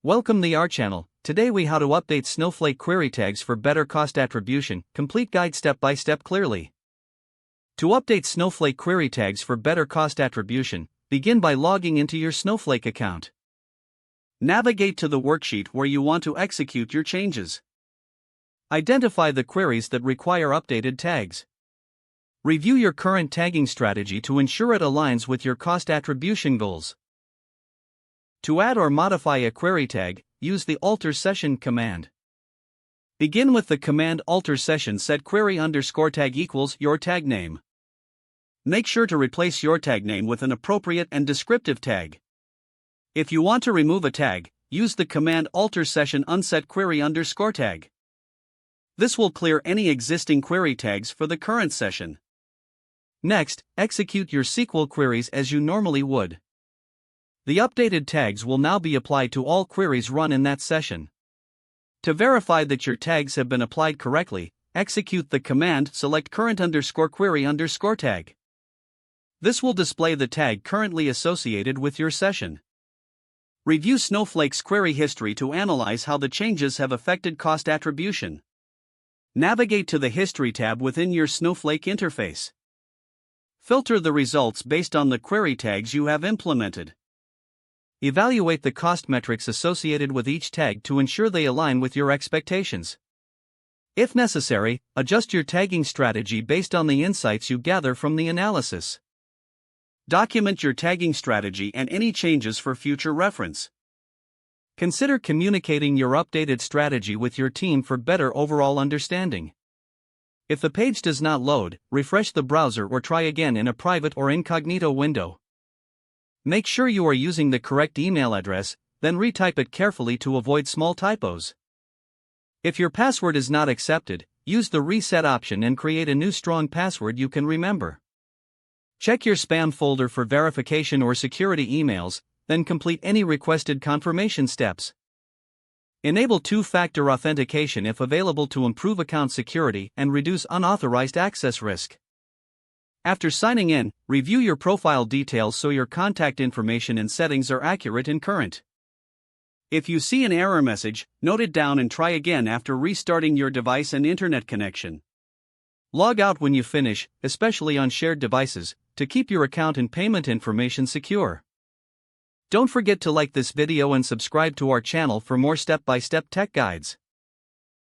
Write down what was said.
Welcome to our channel. Today we how to update Snowflake query tags for better cost attribution. Complete guide step by step clearly. To update Snowflake query tags for better cost attribution, begin by logging into your Snowflake account. Navigate to the worksheet where you want to execute your changes. Identify the queries that require updated tags. Review your current tagging strategy to ensure it aligns with your cost attribution goals. To add or modify a query tag, use the alter session command. Begin with the command alter session set query _ tag equals your tag name. Make sure to replace your tag name with an appropriate and descriptive tag. If you want to remove a tag, use the command alter session unset query _ tag. This will clear any existing query tags for the current session. Next, execute your SQL queries as you normally would. The updated tags will now be applied to all queries run in that session. To verify that your tags have been applied correctly, execute the command select current _ query _ tag. This will display the tag currently associated with your session. Review Snowflake's query history to analyze how the changes have affected cost attribution. Navigate to the History tab within your Snowflake interface. Filter the results based on the query tags you have implemented. Evaluate the cost metrics associated with each tag to ensure they align with your expectations. If necessary, adjust your tagging strategy based on the insights you gather from the analysis. Document your tagging strategy and any changes for future reference. Consider communicating your updated strategy with your team for better overall understanding. If the page does not load, refresh the browser or try again in a private or incognito window. Make sure you are using the correct email address, then retype it carefully to avoid small typos. If your password is not accepted, use the reset option and create a new strong password you can remember. Check your spam folder for verification or security emails, then complete any requested confirmation steps. Enable two-factor authentication if available to improve account security and reduce unauthorized access risk. After signing in, review your profile details so your contact information and settings are accurate and current. If you see an error message, note it down and try again after restarting your device and internet connection. Log out when you finish, especially on shared devices, to keep your account and payment information secure. Don't forget to like this video and subscribe to our channel for more step-by-step tech guides.